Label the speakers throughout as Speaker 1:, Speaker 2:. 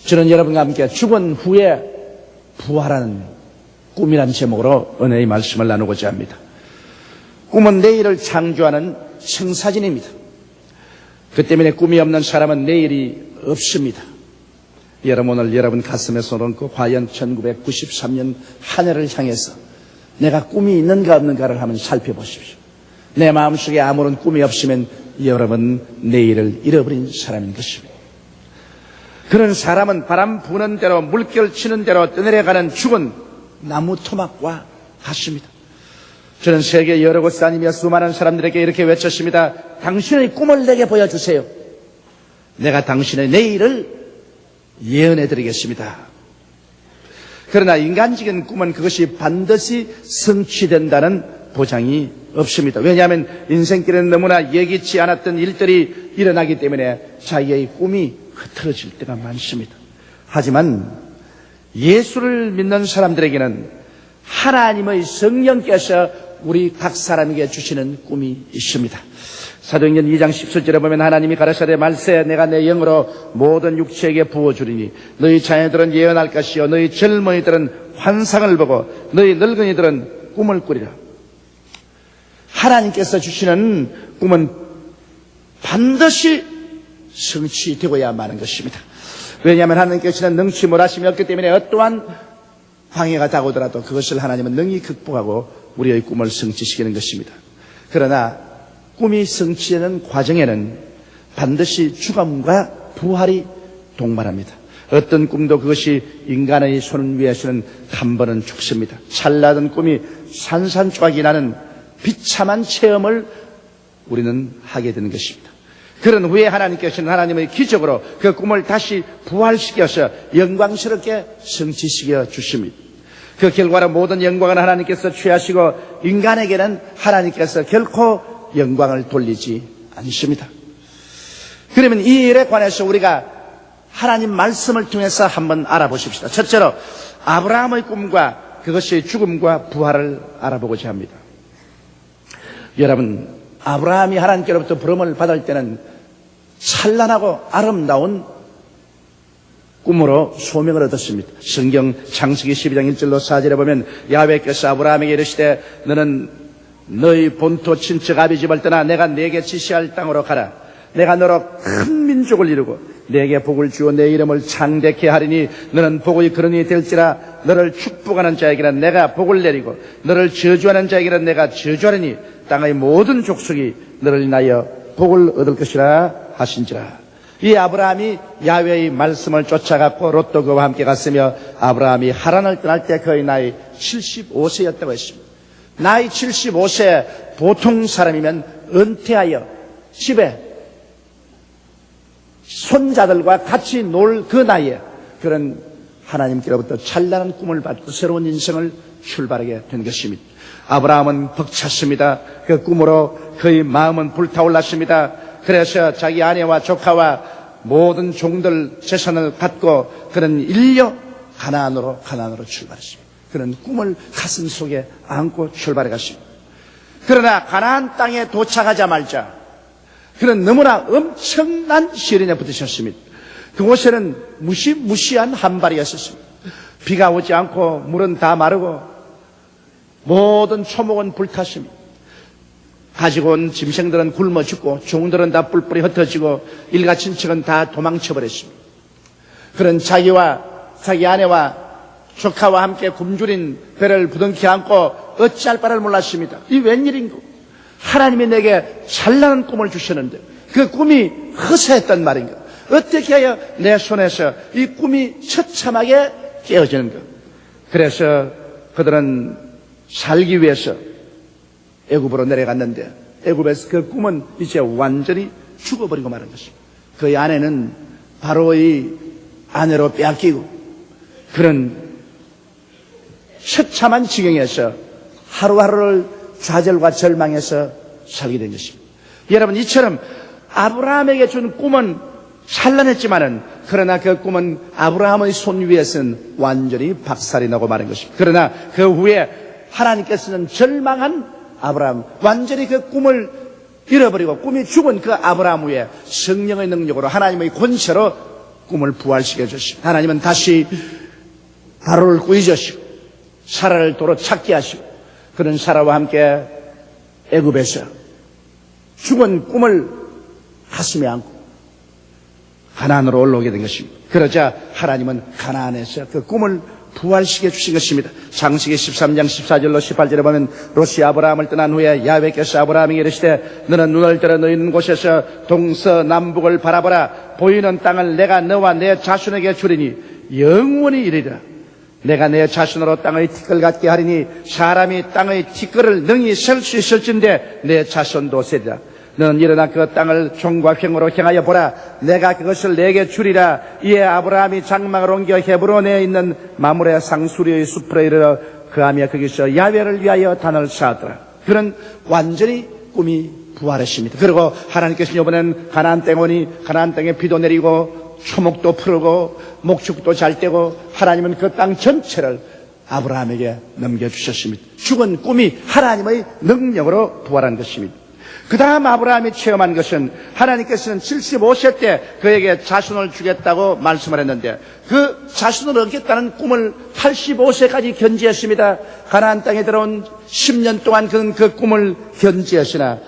Speaker 1: 저는 여러분과 함께 죽은 후에 부활하는 꿈이라는 제목으로 은혜의 말씀을 나누고자 합니다. 꿈은 내일을 창조하는 청사진입니다. 그 때문에 꿈이 없는 사람은 내일이 없습니다. 여러분, 오늘 여러분 가슴에 손을 얹고 과연 1993년 한 해를 향해서 내가 꿈이 있는가 없는가를 한번 살펴보십시오. 내 마음속에 아무런 꿈이 없으면 여러분 내일을 잃어버린 사람인 것입니다. 그런 사람은 바람 부는 대로 물결 치는 대로 떠내려가는 죽은 나무 토막과 같습니다. 저는 세계 여러 곳 다니며 수많은 사람들에게 이렇게 외쳤습니다. 당신의 꿈을 내게 보여주세요. 내가 당신의 내일을 예언해 드리겠습니다. 그러나 인간적인 꿈은 그것이 반드시 성취된다는 보장이 없습니다. 왜냐하면 인생길에는 너무나 예기치 않았던 일들이 일어나기 때문에 자기의 꿈이 흐트러질 때가 많습니다. 하지만 예수를 믿는 사람들에게는 하나님의 성령께서 우리 각 사람에게 주시는 꿈이 있습니다. 사도행전 2장 17절에 보면 하나님이 가라사대 말세 내가 내 영으로 모든 육체에게 부어주리니 너희 자녀들은 예언할 것이요 너희 젊은이들은 환상을 보고 너희 늙은이들은 꿈을 꾸리라. 하나님께서 주시는 꿈은 반드시 성취되고야 마는 것입니다. 왜냐하면 하나님께서는 능치 못하심이 없기 때문에 어떠한 방해가 다가오더라도 그것을 하나님은 능히 극복하고 우리의 꿈을 성취시키는 것입니다. 그러나 꿈이 성취되는 과정에는 반드시 죽음과 부활이 동반합니다. 어떤 꿈도 그것이 인간의 손 위에서는 한 번은 죽습니다. 찬란한 꿈이 산산조각이 나는 비참한 체험을 우리는 하게 되는 것입니다. 그런 후에 하나님께서는 하나님의 기적으로 그 꿈을 다시 부활시켜서 영광스럽게 성취시켜 주십니다. 그 결과로 모든 영광은 하나님께서 취하시고 인간에게는 하나님께서 결코 영광을 돌리지 않습니다. 그러면 이 일에 관해서 우리가 하나님 말씀을 통해서 한번 알아보십시다. 첫째로 아브라함의 꿈과 그것의 죽음과 부활을 알아보고자 합니다. 여러분, 아브라함이 하나님께로부터 부름을 받을 때는 찬란하고 아름다운 꿈으로 소명을 얻었습니다. 성경 창세기 12장 1절로 4절에 보면 야훼께서 아브라함에게 이르시되 너는 너희 본토 친척 아비 집을 떠나 내가 네게 지시할 땅으로 가라. 내가 너로 큰 민족을 이루고 네게 복을 주어 내 이름을 창대케 하리니 너는 복의 근원이 될지라. 너를 축복하는 자에게는 내가 복을 내리고 너를 저주하는 자에게는 내가 저주하리니 땅의 모든 족속이 너를 인하여 복을 얻을 것이라 하신지라. 이 아브라함이 야훼의 말씀을 쫓아갔고 롯도 그와 함께 갔으며 아브라함이 하란을 떠날 때 그의 나이 75세였다고 했습니다. 나이 75세 보통 사람이면 은퇴하여 집에 손자들과 같이 놀 그 나이에 그런 하나님께로부터 찬란한 꿈을 받고 새로운 인생을 출발하게 된 것입니다. 아브라함은 벅찼습니다. 그 꿈으로 그의 마음은 불타올랐습니다. 그래서 자기 아내와 조카와 모든 종들 재산을 갖고 그는 일려 가나안으로 출발했습니다. 그는 꿈을 가슴 속에 안고 출발해 갔습니다. 그러나 가나안 땅에 도착하자마자 그는 너무나 엄청난 시련에 부딪혔습니다. 그곳에는 무시무시한 한발이었습니다. 비가 오지 않고 물은 다 마르고 모든 초목은 불탔습니다. 가지고 온 짐승들은 굶어 죽고 종들은 다 뿔뿔이 흩어지고 일가 친척은 다 도망쳐 버렸습니다. 그런 자기와 자기 아내와 조카와 함께 굶주린 배를 부둥켜 안고 어찌할 바를 몰랐습니다. 이 웬일인고? 하나님이 내게 찬란한 꿈을 주셨는데 그 꿈이 허세했단 말인가? 어떻게 해야 내 손에서 이 꿈이 처참하게 깨어지는가? 그래서 그들은 살기 위해서 애굽으로 내려갔는데 애굽에서 그 꿈은 이제 완전히 죽어버리고 마는 것입니다. 그의 아내는 바로의 아내로 빼앗기고 그런 처참한 지경에서 하루하루를 좌절과 절망해서 살게 된 것입니다. 여러분, 이처럼 아브라함에게 준 꿈은 찬란했지만은 그러나 그 꿈은 아브라함의 손 위에서는 완전히 박살이 나고 마는 것입니다. 그러나 그 후에 하나님께서는 절망한 아브라함, 완전히 그 꿈을 잃어버리고 꿈이 죽은 그 아브라함 위에 성령의 능력으로 하나님의 권세로 꿈을 부활시켜 주십니다. 하나님은 다시 바로를 구해주시고 사라를 도로 찾게 하시고 그런 사라와 함께 애굽에서 죽은 꿈을 가슴에 안고 가나안으로 올라오게 된 것입니다. 그러자 하나님은 가나안에서 그 꿈을 부활시켜 주신 것입니다. 창세기 13장 14절로 18절에 보면 롯이 아브라함을 떠난 후에 야훼께서 아브라함에게 이르시되 너는 눈을 들어 너희 있는 곳에서 동서남북을 바라보라. 보이는 땅을 내가 너와 내 자손에게 주리니 영원히 이르리라. 내가 내 자손으로 땅의 티끌 같게 하리니 사람이 땅의 티끌을 능히 셀 수 있을진데 내 자손도 세리라. 너는 일어나 그 땅을 종과 횡으로 향하여 보라. 내가 그것을 내게 주리라. 이에 아브라함이 장막을 옮겨 헤브론에 있는 마므레 상수리의 숲으로 이르러 그하며 거기서 야훼를 위하여 단을 쌓았더라. 그런 완전히 꿈이 부활했습니다. 그리고 하나님께서 이번에는 가나안 땅 오니 가나안 땅에 비도 내리고 초목도 푸르고 목축도 잘 되고 하나님은 그 땅 전체를 아브라함에게 넘겨주셨습니다. 죽은 꿈이 하나님의 능력으로 부활한 것입니다. 그 다음 아브라함이 체험한 것은 하나님께서는 75세 때 그에게 자손을 주겠다고 말씀을 했는데 그 자손을 얻겠다는 꿈을 85세까지 견지했습니다. 가나안 땅에 들어온 10년 동안 그는 그 꿈을 견지했으나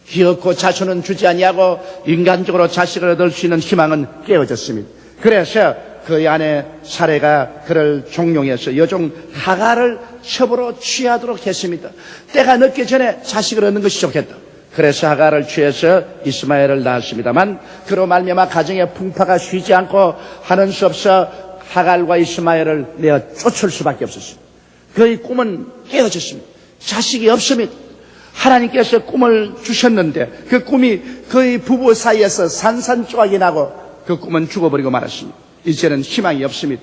Speaker 1: 기어코 자손은 주지 아니하고 인간적으로 자식을 얻을 수 있는 희망은 깨어졌습니다. 그래서 그의 아내 사레가 그를 종용해서 여종 하갈을 첩으로 취하도록 했습니다. 때가 늦기 전에 자식을 얻는 것이 좋겠다. 그래서 하갈을 취해서 이스마엘을 낳았습니다만 그로 말미암아 가정의 풍파가 쉬지 않고 하는 수 없어 하갈과 이스마엘을 내어 쫓을 수밖에 없었습니다. 그의 꿈은 깨어졌습니다. 자식이 없습니다. 하나님께서 꿈을 주셨는데 그 꿈이 그의 부부 사이에서 산산조각이 나고 그 꿈은 죽어버리고 말았습니다. 이제는 희망이 없습니다.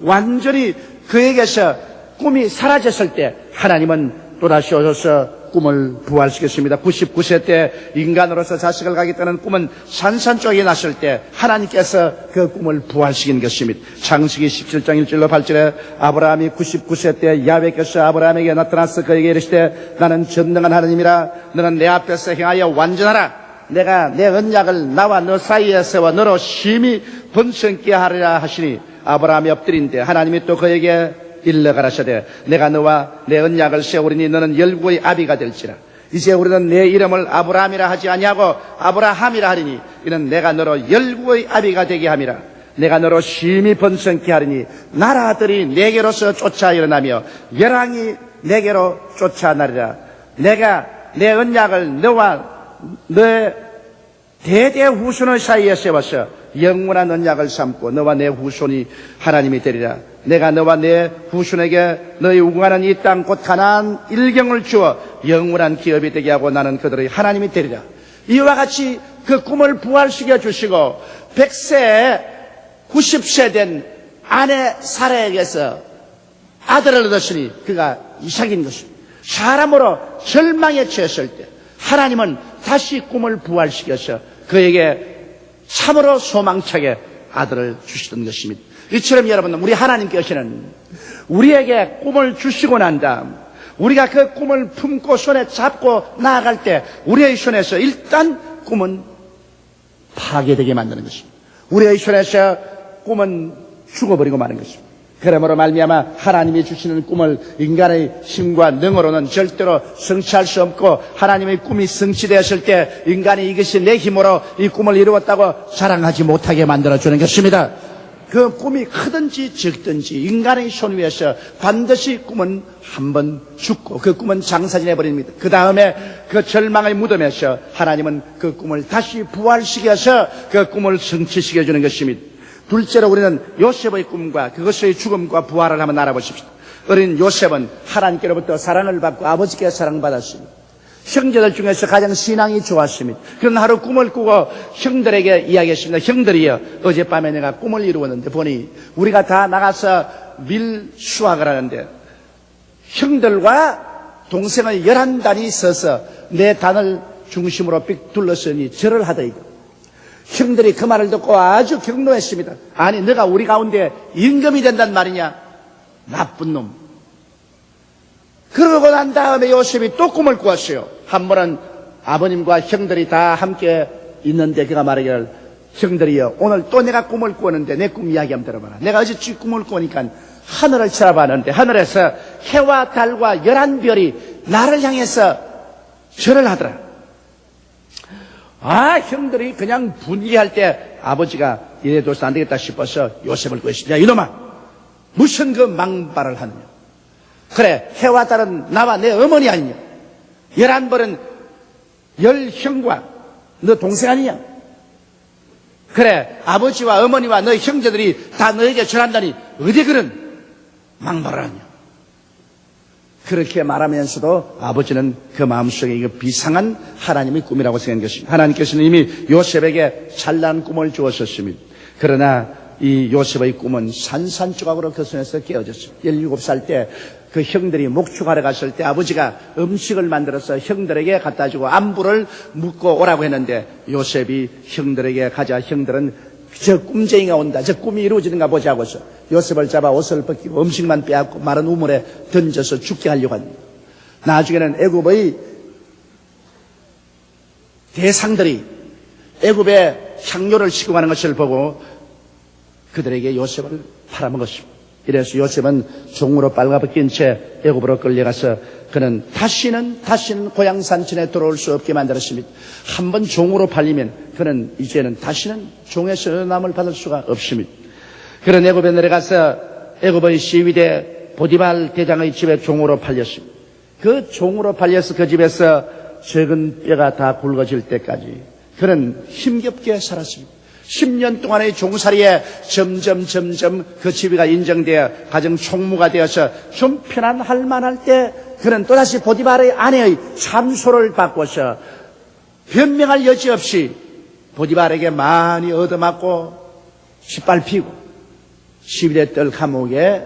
Speaker 1: 완전히 그에게서 꿈이 사라졌을 때 하나님은 또다시 오셔서 꿈을 부활시켰습니다. 99세 때 인간으로서 자식을 가겠다는 꿈은 산산조각이 났을 때 하나님께서 그 꿈을 부활시킨 것입니다. 창세기 17장 1절로 8절에 아브라함이 99세 때 야훼께서 아브라함에게 나타나서 그에게 이르시되 나는 전능한 하나님이라. 너는 내 앞에서 행하여 완전하라. 내가 내 언약을 나와 너 사이에 세워 너로 심히 번성케 하리라 하시니 아브라함이 엎드린데 하나님이 또 그에게 일러 가라사대 내가 너와 내 언약을 세우리니 너는 열국의 아비가 될지라. 이제 우리는 내 이름을 아브라함이라 하지 아니하고 아브라함이라 하리니 이는 내가 너로 열국의 아비가 되게 함이라. 내가 너로 심히 번성케 하리니 나라들이 내게로서 쫓아 일어나며 열왕이 내게로 쫓아나리라. 내가 내 언약을 너와 너의 대대 후손의 사이에 세워서 영원한 언약을 삼고 너와 내 후손이 하나님이 되리라. 내가 너와 내 후손에게 너희 우고하는 이 땅 곧 가나안 일경을 주어 영원한 기업이 되게 하고 나는 그들의 하나님이 되리라. 이와 같이 그 꿈을 부활시켜 주시고 100세 90세 된 아내 사라에게서 아들을 얻었으니 그가 이삭인 것입니다. 사람으로 절망에 처했을 때 하나님은 다시 꿈을 부활시켜서 그에게 참으로 소망차게 아들을 주시던 것입니다. 이처럼 여러분, 우리 하나님께서는 우리에게 꿈을 주시고 난 다음 우리가 그 꿈을 품고 손에 잡고 나아갈 때 우리의 손에서 일단 꿈은 파괴되게 만드는 것입니다. 우리의 손에서 꿈은 죽어버리고 마는 것입니다. 그러므로 말미암아 하나님이 주시는 꿈을 인간의 힘과 능으로는 절대로 성취할 수 없고 하나님의 꿈이 성취되었을 때 인간이 이것이 내 힘으로 이 꿈을 이루었다고 자랑하지 못하게 만들어주는 것입니다. 그 꿈이 크든지 적든지 인간의 손 위에서 반드시 꿈은 한번 죽고 그 꿈은 장사지내버립니다. 그 다음에 그 절망의 무덤에서 하나님은 그 꿈을 다시 부활시켜서 그 꿈을 성취시켜주는 것입니다. 둘째로 우리는 요셉의 꿈과 그것의 죽음과 부활을 한번 알아보십시오. 어린 요셉은 하나님께로부터 사랑을 받고 아버지께 사랑받았습니다. 형제들 중에서 가장 신앙이 좋았습니다. 그런 하루 꿈을 꾸고 형들에게 이야기했습니다. 형들이여, 어젯밤에 내가 꿈을 이루었는데 보니 우리가 다 나가서 밀 수확을 하는데 형들과 동생의 11단이 서서 내 단을 중심으로 삑 둘러서니 절을 하더이다. 형들이 그 말을 듣고 아주 경노했습니다. 아니, 너가 우리 가운데 임금이 된단 말이냐? 나쁜 놈. 그러고 난 다음에 요셉이 또 꿈을 꾸었어요. 한 번은 아버님과 형들이 다 함께 있는데 그가 말하기를 형들이여, 오늘 또 내가 꿈을 꾸었는데 내 꿈 이야기 한번 들어봐라. 내가 어제 꿈을 꾸니까 하늘을 쳐다봤는데 하늘에서 해와 달과 11별이 나를 향해서 절을 하더라. 형들이 그냥 분위기할 때 아버지가 이래둬서 안 되겠다 싶어서 요셉을 구했습니다. 이놈아, 무슨 그 망발을 하느냐. 그래, 해와 달은 나와 내 어머니 아니냐. 11벌은 10형과 너 동생 아니냐. 그래, 아버지와 어머니와 너희 형제들이 다 너에게 절한다니 어디 그런 망발을 하냐. 그렇게 말하면서도 아버지는 그 마음속에 이거 비상한 하나님의 꿈이라고 생각한 것입니다. 하나님께서는 이미 요셉에게 찬란한 꿈을 주었었습니다. 그러나 이 요셉의 꿈은 산산조각으로 그 손에서 깨어졌습니다. 17살 때 그 형들이 목축하러 갔을 때 아버지가 음식을 만들어서 형들에게 갖다 주고 안부를 묻고 오라고 했는데 요셉이 형들에게 가자. 형들은 저 꿈쟁이가 온다, 저 꿈이 이루어지는가 보자 하고서 요셉을 잡아 옷을 벗기고 음식만 빼앗고 마른 우물에 던져서 죽게 하려고 합니다. 나중에는 애굽의 대상들이 애굽에 향료를 시공하는 것을 보고 그들에게 요셉을 팔아먹었습니다. 이래서 요셉은 종으로 빨가벗긴 채 애굽으로 끌려가서 그는 다시는 고향 산천에 돌아올 수 없게 만들었습니다. 한번 종으로 팔리면 그는 이제는 다시는 종의 선함을 받을 수가 없습니다. 그런 애굽에 내려가서 애굽의 시위대 보디발 대장의 집에 종으로 팔렸습니다. 그 종으로 팔려서 그 집에서 적은 뼈가 다 굵어질 때까지 그는 힘겹게 살았습니다. 10년 동안의 종살이에 점점 그 지위가 인정되어 가정 총무가 되어서 좀 편안할 만할 때 그는 또다시 보디발의 아내의 참소를 바꿔서 변명할 여지 없이 보디발에게 많이 얻어맞고 짓밟히고 12대 뜰 감옥에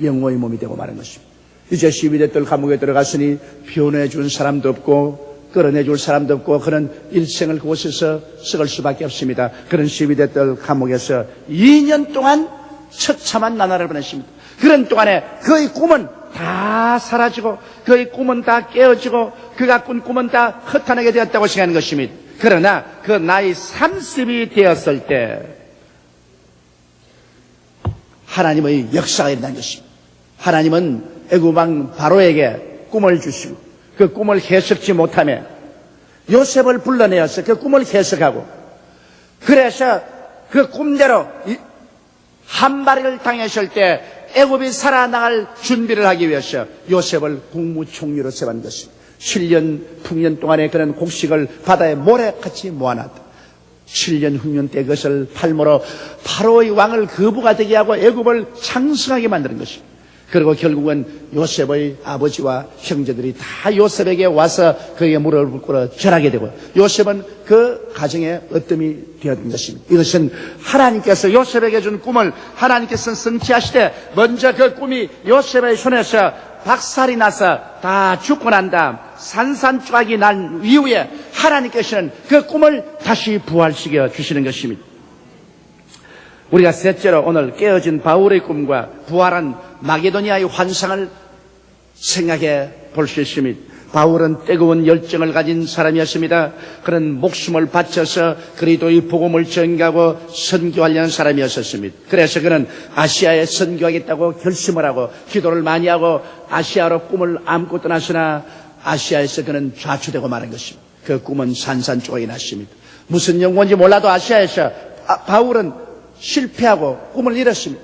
Speaker 1: 영호의 몸이 되고 마는 것입니다. 이제 12대 뜰 감옥에 들어갔으니 변호해준 사람도 없고 끌어내줄 사람도 없고 그는 일생을 그곳에서 썩을 수밖에 없습니다. 그런 12대 뜰 감옥에서 2년 동안 처참한 나날을 보냈습니다. 그런 동안에 그의 꿈은 다 사라지고 그의 꿈은 다 깨어지고 그가 꾼 꿈은 다 허탄하게 되었다고 생각하는 것입니다. 그러나 그 나이 30이 되었을 때 하나님의 역사가 일어난 것입니다. 하나님은 애굽 왕 바로에게 꿈을 주시고 그 꿈을 해석지 못하며 요셉을 불러내어서 그 꿈을 해석하고 그래서 그 꿈대로 한마리를 당했을 때 애굽이 살아나갈 준비를 하기 위해서 요셉을 국무총리로 세운 것입니다. 7년 풍년 동안에 그는 곡식을 바다에 모래같이 모아놨다. 7년 흉년 때 그것을 팔므로 바로의 왕을 거부가 되게 하고 애굽을 창성하게 만드는 것입니다. 그리고 결국은 요셉의 아버지와 형제들이 다 요셉에게 와서 그에게 무릎을 꿇어 절하게 되고 요셉은 그 가정의 어뜸이 되었던 것입니다. 이것은 하나님께서 요셉에게 준 꿈을 하나님께서 성취하시되 먼저 그 꿈이 요셉의 손에서 박살이 나서 다 죽고 난 다음 산산조각이 난 이후에 하나님께서는 그 꿈을 다시 부활시켜 주시는 것입니다. 우리가 셋째로 오늘 깨어진 바울의 꿈과 부활한 마게도니아의 환상을 생각해 볼 수 있습니다. 바울은 뜨거운 열정을 가진 사람이었습니다. 그는 목숨을 바쳐서 그리스도의 복음을 전가하고 선교하려는 사람이었습니다. 그래서 그는 아시아에 선교하겠다고 결심을 하고 기도를 많이 하고 아시아로 꿈을 안고 떠났으나 아시아에서 그는 좌초되고 마는 것입니다. 그 꿈은 산산조각이 났습니다. 무슨 연구인지 몰라도 아시아에서 바울은 실패하고 꿈을 잃었습니다.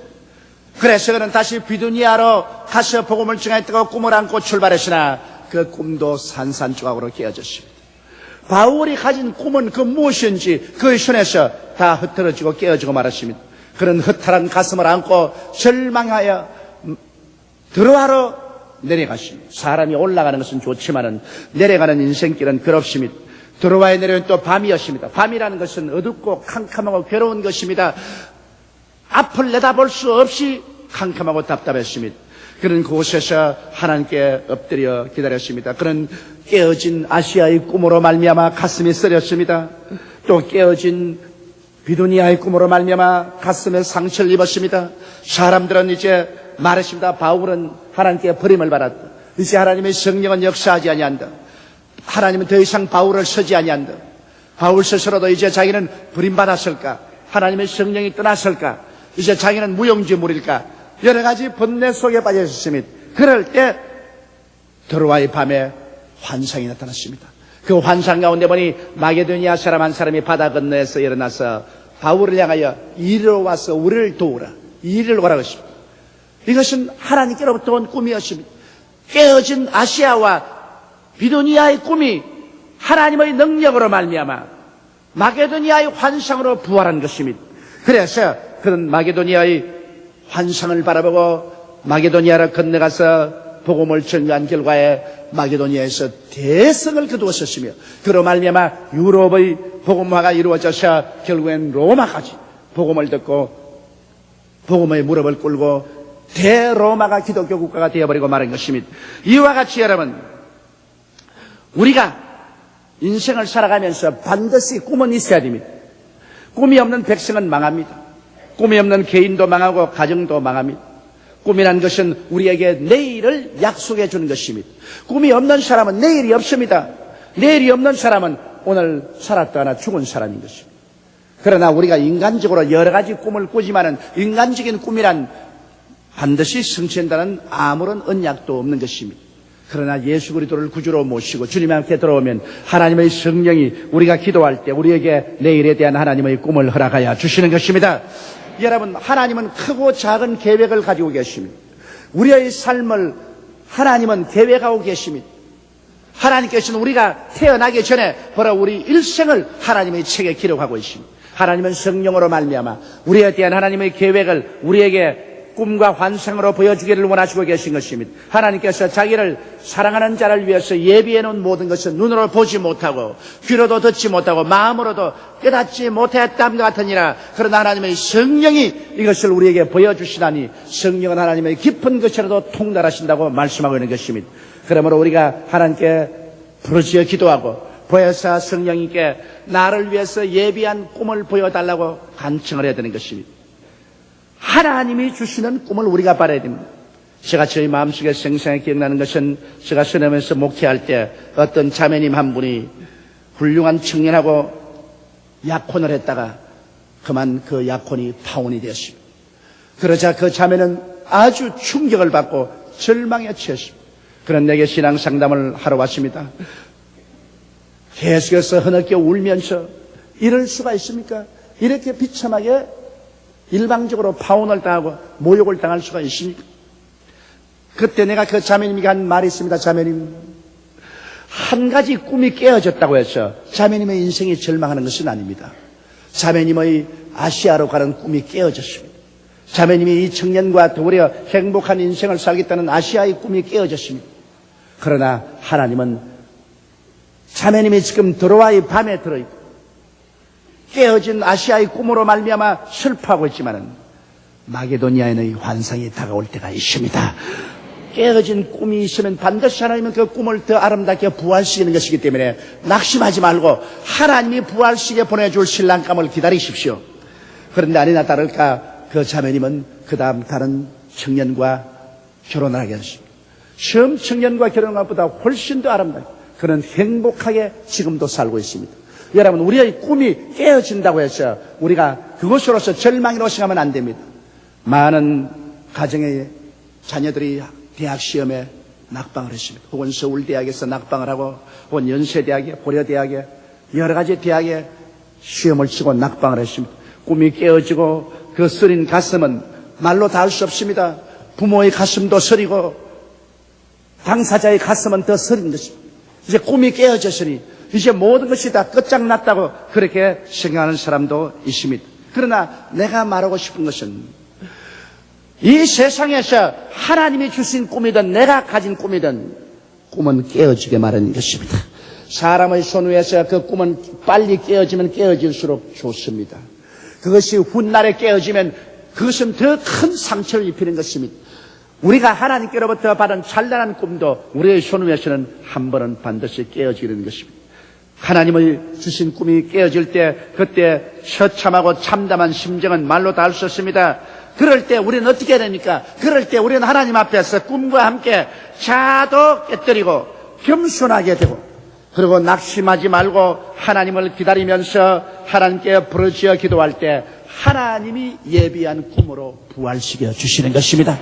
Speaker 1: 그래서 그는 다시 비두니아로 가서 복음을 전하겠다고 꿈을 안고 출발했으나 그 꿈도 산산조각으로 깨어졌습니다. 바울이 가진 꿈은 그 무엇인지 그의 손에서 다 흩어지고 깨어지고 말았습니다. 그는 허탈한 가슴을 안고 절망하여 드로아로 내려갔습니다. 사람이 올라가는 것은 좋지만은 내려가는 인생길은 그렇습니다. 드로아에 내려온 또 밤이었습니다. 밤이라는 것은 어둡고 캄캄하고 괴로운 것입니다. 앞을 내다볼 수 없이 캄캄하고 답답했습니다. 그는 그곳에서 하나님께 엎드려 기다렸습니다. 그는 깨어진 아시아의 꿈으로 말미암아 가슴이 쓰렸습니다. 또 깨어진 비두니아의 꿈으로 말미암아 가슴에 상처를 입었습니다. 사람들은 이제 말했습니다. 바울은 하나님께 버림을 받았다. 이제 하나님의 성령은 역사하지 아니한다. 하나님은 더 이상 바울을 서지 아니한다. 바울 스스로도 이제 자기는 버림받았을까? 하나님의 성령이 떠났을까? 이제 자기는 무용지물일까? 여러 가지 번뇌 속에 빠져 있었습니다. 그럴 때 드로아의 밤에 환상이 나타났습니다. 그 환상 가운데 보니 마게도니아 사람 한 사람이 바다 건너에서 일어나서 바울을 향하여 이리로 와서 우리를 도우라. 이리로 오라고 했습니다. 이것은 하나님께로부터 온 꿈이었습니다. 깨어진 아시아와 비두니아의 꿈이 하나님의 능력으로 말미암아 마게도니아의 환상으로 부활한 것입니다. 그래서 그는 마게도니아의 환상을 바라보고 마게도니아를 건너가서 복음을 전가한 결과에 마게도니아에서 대성을 거두었었으며 그로 말미암아 유럽의 복음화가 이루어져서 결국엔 로마까지 복음을 듣고 복음의 무릎을 꿇고 대로마가 기독교 국가가 되어버리고 말한 것입니다. 이와 같이 여러분, 우리가 인생을 살아가면서 반드시 꿈은 있어야 됩니다. 꿈이 없는 백성은 망합니다. 꿈이 없는 개인도 망하고 가정도 망합니다. 꿈이란 것은 우리에게 내일을 약속해 주는 것입니다. 꿈이 없는 사람은 내일이 없습니다. 내일이 없는 사람은 오늘 살았다 하나 죽은 사람인 것입니다. 그러나 우리가 인간적으로 여러 가지 꿈을 꾸지만은 인간적인 꿈이란 반드시 성취한다는 아무런 언약도 없는 것입니다. 그러나 예수 그리스도를 구주로 모시고 주님 함께 들어오면 하나님의 성령이 우리가 기도할 때 우리에게 내일에 대한 하나님의 꿈을 허락하여 주시는 것입니다. 여러분, 하나님은 크고 작은 계획을 가지고 계십니다. 우리의 삶을 하나님은 계획하고 계십니다. 하나님께서는 우리가 태어나기 전에 바로 우리 일생을 하나님의 책에 기록하고 있습니다. 하나님은 성령으로 말미암아 우리에 대한 하나님의 계획을 우리에게 꿈과 환상으로 보여주기를 원하시고 계신 것입니다. 하나님께서 자기를 사랑하는 자를 위해서 예비해 놓은 모든 것은 눈으로 보지 못하고 귀로도 듣지 못하고 마음으로도 깨닫지 못했다함과 같으니라. 그러나 하나님의 성령이 이것을 우리에게 보여주시다니 성령은 하나님의 깊은 것이라도 통달하신다고 말씀하고 있는 것입니다. 그러므로 우리가 하나님께 부르짖어 기도하고 보혜사 성령님께 나를 위해서 예비한 꿈을 보여달라고 간청을 해야 되는 것입니다. 하나님이 주시는 꿈을 우리가 바라야 됩니다. 제가 저희 마음속에 생생하게 기억나는 것은 제가 선임에서 목회할 때 어떤 자매님 한 분이 훌륭한 청년하고 약혼을 했다가 그만 그 약혼이 파혼이 되었습니다. 그러자 그 자매는 아주 충격을 받고 절망에 처했습니다. 그런 내게 신앙 상담을 하러 왔습니다. 계속해서 흐느껴 울면서 이럴 수가 있습니까? 이렇게 비참하게 일방적으로 파혼을 당하고 모욕을 당할 수가 있습니까? 그때 내가 그 자매님에게 한 말이 있습니다. 자매님, 한 가지 꿈이 깨어졌다고 해서 자매님의 인생이 절망하는 것은 아닙니다. 자매님의 아시아로 가는 꿈이 깨어졌습니다. 자매님이 이 청년과 더불어 행복한 인생을 살겠다는 아시아의 꿈이 깨어졌습니다. 그러나 하나님은 자매님이 지금 드로아의 밤에 들어있고 깨어진 아시아의 꿈으로 말미암아 슬퍼하고 있지만은 마게도니아에는 환상이 다가올 때가 있습니다. 깨어진 꿈이 있으면 반드시 하나님은 그 꿈을 더 아름답게 부활시키는 것이기 때문에 낙심하지 말고 하나님이 부활시켜 보내줄 신랑감을 기다리십시오. 그런데 아니나 다를까 그 자매님은 그 다음 다른 청년과 결혼을 하게 됐습니다. 처음 청년과 결혼한 것보다 훨씬 더 아름답게 그는 행복하게 지금도 살고 있습니다. 여러분, 우리의 꿈이 깨어진다고 해서 우리가 그것으로서 절망으로 생각하면 안 됩니다. 많은 가정의 자녀들이 대학 시험에 낙방을 했습니다. 혹은 서울대학에서 낙방을 하고 혹은 연세대학에, 고려대학에 여러 가지 대학에 시험을 치고 낙방을 했습니다. 꿈이 깨어지고 그 쓰린 가슴은 말로 다 할 수 없습니다. 부모의 가슴도 서리고 당사자의 가슴은 더 서린 것입니다. 이제 꿈이 깨어졌으니 이제 모든 것이 다 끝장났다고 그렇게 생각하는 사람도 있습니다. 그러나 내가 말하고 싶은 것은 이 세상에서 하나님이 주신 꿈이든 내가 가진 꿈이든 꿈은 깨어지게 마련인 것입니다. 사람의 손 위에서 그 꿈은 빨리 깨어지면 깨어질수록 좋습니다. 그것이 훗날에 깨어지면 그것은 더 큰 상처를 입히는 것입니다. 우리가 하나님께로부터 받은 찬란한 꿈도 우리의 손 위에서는 한 번은 반드시 깨어지게 되는 것입니다. 하나님의 주신 꿈이 깨어질 때 그때 처참하고 참담한 심정은 말로 다 할 수 없습니다. 그럴 때 우리는 어떻게 해야 됩니까? 그럴 때 우리는 하나님 앞에서 꿈과 함께 자도 깨뜨리고 겸손하게 되고 그리고 낙심하지 말고 하나님을 기다리면서 하나님께 부르짖어 기도할 때 하나님이 예비한 꿈으로 부활시켜 주시는 것입니다.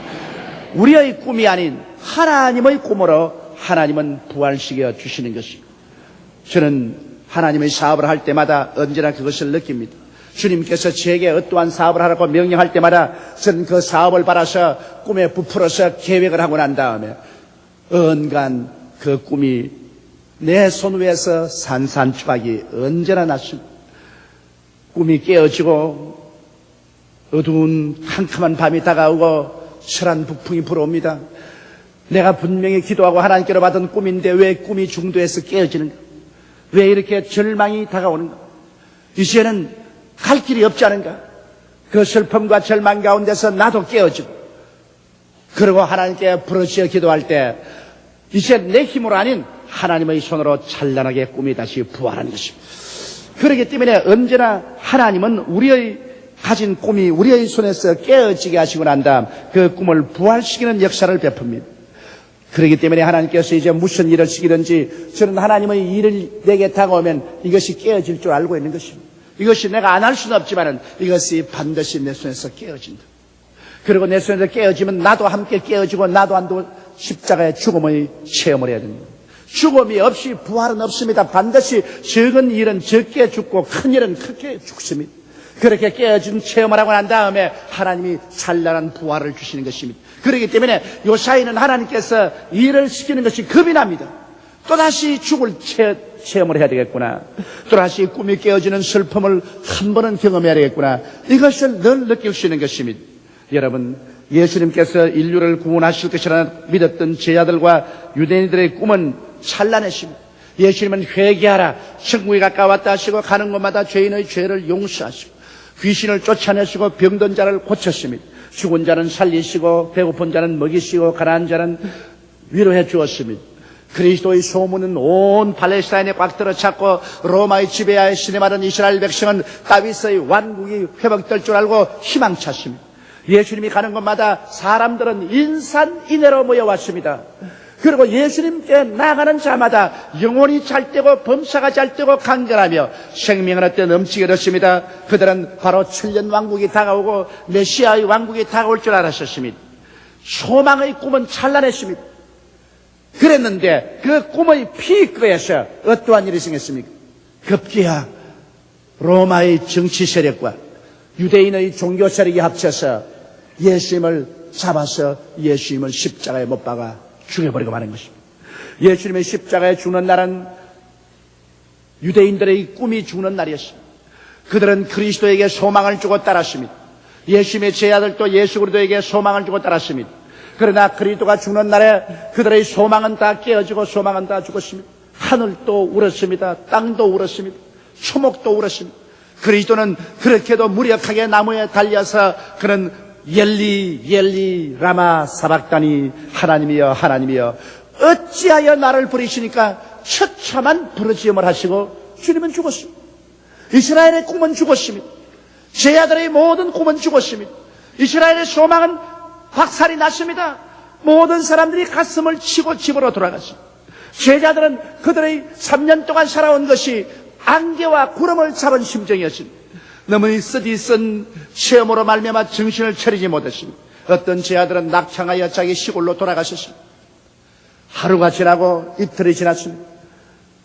Speaker 1: 우리의 꿈이 아닌 하나님의 꿈으로 하나님은 부활시켜 주시는 것입니다. 저는 하나님의 사업을 할 때마다 언제나 그것을 느낍니다. 주님께서 제게 어떠한 사업을 하라고 명령할 때마다 저는 그 사업을 바라서 꿈에 부풀어서 계획을 하고 난 다음에 언간 그 꿈이 내 손 위에서 산산조각이 언제나 났습니다. 꿈이 깨어지고 어두운 캄캄한 밤이 다가오고 철한 북풍이 불어옵니다. 내가 분명히 기도하고 하나님께로 받은 꿈인데 왜 꿈이 중도에서 깨어지는가? 왜 이렇게 절망이 다가오는가? 이제는 갈 길이 없지 않은가? 그 슬픔과 절망 가운데서 나도 깨어지고 그리고 하나님께 부르짖어 기도할 때 이제 내 힘으로 아닌 하나님의 손으로 찬란하게 꿈이 다시 부활하는 것입니다. 그렇기 때문에 언제나 하나님은 우리의 가진 꿈이 우리의 손에서 깨어지게 하시고 난 다음 그 꿈을 부활시키는 역사를 베풉니다. 그렇기 때문에 하나님께서 이제 무슨 일을 시키든지 저는 하나님의 일을 내게 다가오면 이것이 깨어질 줄 알고 있는 것입니다. 이것이 내가 안 할 수는 없지만 이것이 반드시 내 손에서 깨어진다. 그리고 내 손에서 깨어지면 나도 함께 깨어지고 나도 한도 십자가의 죽음의 체험을 해야 됩니다. 죽음이 없이 부활은 없습니다. 반드시 적은 일은 적게 죽고 큰 일은 크게 죽습니다. 그렇게 깨어진 체험을 하고 난 다음에 하나님이 찬란한 부활을 주시는 것입니다. 그렇기 때문에 요사이는 하나님께서 일을 시키는 것이 겁이 납니다. 또다시 죽을 체험을 해야 되겠구나. 또다시 꿈이 깨어지는 슬픔을 한 번은 경험해야 되겠구나. 이것을 늘 느낄 수 있는 것입니다. 여러분, 예수님께서 인류를 구원하실 것이라 믿었던 제자들과 유대인들의 꿈은 찬란했습니다. 예수님은 회개하라, 천국이 가까웠다 하시고 가는 곳마다 죄인의 죄를 용서하시고 귀신을 쫓아내시고 병든 자를 고쳤습니다. 죽은 자는 살리시고 배고픈 자는 먹이시고 가난한 자는 위로해 주었습니다. 그리스도의 소문은 온 팔레스타인에 꽉 들어찼고 로마의 지배하에 신음하던 이스라엘 백성은 다윗의 왕국이 회복될 줄 알고 희망찼습니다. 예수님이 가는 곳마다 사람들은 인산인해로 모여왔습니다. 그리고 예수님께 나가는 자마다 영혼이 잘되고 범사가 잘되고 간결하며 생명을 얻되 넘치게 얻었습니다. 그들은 바로 천년 왕국이 다가오고 메시아의 왕국이 다가올 줄 알았었습니다. 소망의 꿈은 찬란했습니다. 그랬는데 그 꿈의 피크에서 어떠한 일이 생겼습니까? 급기야 로마의 정치 세력과 유대인의 종교 세력이 합쳐서 예수님을 잡아서 예수님을 십자가에 못 박아 죽여버리고 마는 것입니다. 예수님의 십자가에 죽는 날은 유대인들의 꿈이 죽는 날이었습니다. 그들은 그리스도에게 소망을 주고 따랐습니다. 예수님의 제자들도 예수 그리스도에게 소망을 주고 따랐습니다. 그러나 그리스도가 죽는 날에 그들의 소망은 다 깨어지고 소망은 다 죽었습니다. 하늘도 울었습니다. 땅도 울었습니다. 초목도 울었습니다. 그리스도는 그렇게도 무력하게 나무에 달려서 그는 엘리 라마 사박다니 하나님이여 하나님이여 어찌하여 나를 버리시니까 처참한 부르짖음을 하시고 주님은 죽었습니다. 이스라엘의 꿈은 죽었습니다. 제자들의 모든 꿈은 죽었습니다. 이스라엘의 소망은 박살이 났습니다. 모든 사람들이 가슴을 치고 집으로 돌아갔습니다. 제자들은 그들의 3년 동안 살아온 것이 안개와 구름을 잡은 심정이었습니다. 너무 쓰디쓴 체험으로 말미암아 정신을 차리지 못했습니다. 어떤 제자들은 낙창하여 자기 시골로 돌아가셨습니다. 하루가 지나고 이틀이 지났습니다.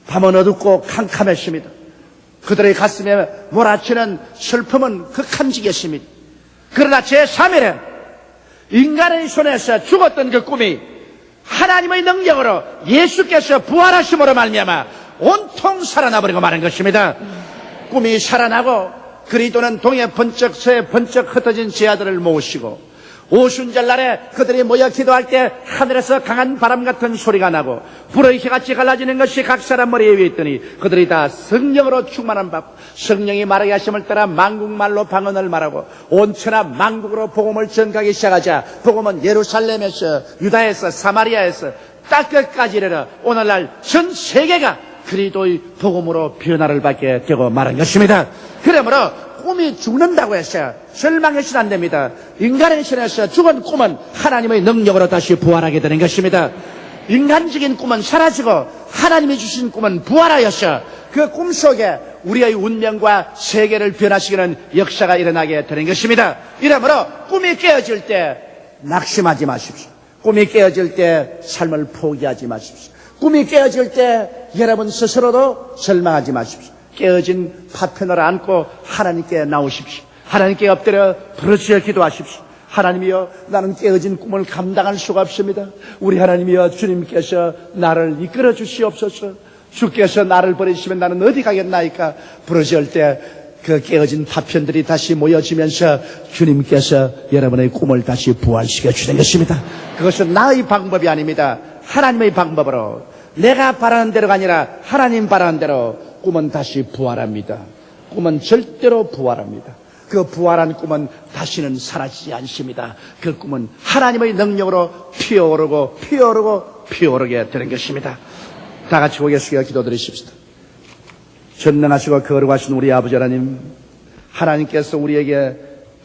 Speaker 1: 밤은 어둡고 캄캄했습니다. 그들의 가슴에 몰아치는 슬픔은 극한직이었습니다. 그러나 제3일에 인간의 손에서 죽었던 그 꿈이 하나님의 능력으로 예수께서 부활하심으로 말미암아 온통 살아나버리고 마는 것입니다. 꿈이 살아나고 그리스도는 동해 번쩍 서해 번쩍 흩어진 제자들을 모으시고 오순절날에 그들이 모여 기도할 때 하늘에서 강한 바람 같은 소리가 나고 불의 혀같이 갈라지는 것이 각 사람 머리 위에 있더니 그들이 다 성령으로 충만한 바 성령이 말하게 하심을 따라 만국말로 방언을 말하고 온 천하 만국으로 복음을 전가하기 시작하자 복음은 예루살렘에서 유다에서 사마리아에서 땅 끝까지 이르러 오늘날 전 세계가 그리스도의 복음으로 변화를 받게 되고 말한 것입니다. 그러므로 꿈이 죽는다고 해서 절망해서는 안 됩니다. 인간의 신에서 죽은 꿈은 하나님의 능력으로 다시 부활하게 되는 것입니다. 인간적인 꿈은 사라지고 하나님이 주신 꿈은 부활하여서 그 꿈속에 우리의 운명과 세계를 변화시키는 역사가 일어나게 되는 것입니다. 이러므로 꿈이 깨어질 때 낙심하지 마십시오. 꿈이 깨어질 때 삶을 포기하지 마십시오. 꿈이 깨어질 때 여러분 스스로도 절망하지 마십시오. 깨어진 파편을 안고 하나님께 나오십시오. 하나님께 엎드려 부르짖어 기도하십시오. 하나님이여, 나는 깨어진 꿈을 감당할 수가 없습니다. 우리 하나님이여, 주님께서 나를 이끌어 주시옵소서. 주께서 나를 버리시면 나는 어디 가겠나이까? 부르짖을 때 그 깨어진 파편들이 다시 모여지면서 주님께서 여러분의 꿈을 다시 부활시켜 주는 것입니다. 그것은 나의 방법이 아닙니다. 하나님의 방법으로, 내가 바라는 대로가 아니라 하나님 바라는 대로 꿈은 다시 부활합니다. 꿈은 절대로 부활합니다. 그 부활한 꿈은 다시는 사라지지 않습니다. 그 꿈은 하나님의 능력으로 피어오르고 피어오르고 피어오르게 되는 것입니다. 다 같이 고개 숙여 기도드리십시다. 전능하시고 거룩하신 우리 아버지 하나님, 하나님께서 우리에게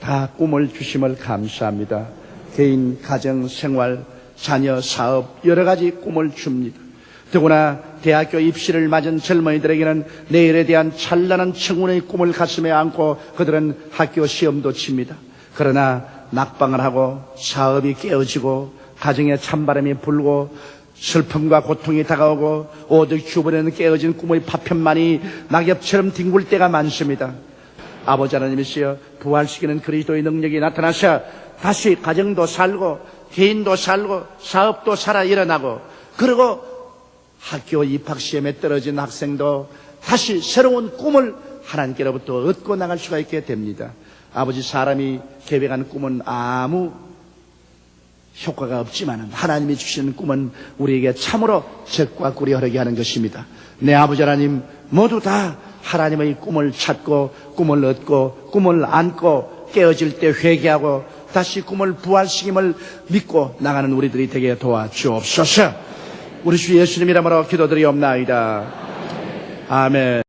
Speaker 1: 다 꿈을 주심을 감사합니다. 개인, 가정, 생활, 자녀, 사업, 여러 가지 꿈을 줍니다. 더구나 대학교 입시를 맞은 젊은이들에게는 내일에 대한 찬란한 청운의 꿈을 가슴에 안고 그들은 학교 시험도 칩니다. 그러나 낙방을 하고 사업이 깨어지고 가정에 찬바람이 불고 슬픔과 고통이 다가오고 오직 주변에는 깨어진 꿈의 파편만이 낙엽처럼 뒹굴 때가 많습니다. 아버지 하나님이시여, 부활시키는 그리스도의 능력이 나타나서 다시 가정도 살고 개인도 살고 사업도 살아 일어나고, 그리고 학교 입학시험에 떨어진 학생도 다시 새로운 꿈을 하나님께로부터 얻고 나갈 수가 있게 됩니다. 아버지, 사람이 계획한 꿈은 아무 효과가 없지만 하나님이 주시는 꿈은 우리에게 참으로 적과 꿀이 흐르게 하는 것입니다. 내 아버지 하나님, 모두 다 하나님의 꿈을 찾고 꿈을 얻고 꿈을 안고 깨어질 때 회개하고 다시 꿈을 부활시킴을 믿고 나가는 우리들이 되게 도와주옵소서. 우리 주 예수님 이름으로 기도드리옵나이다. 아멘.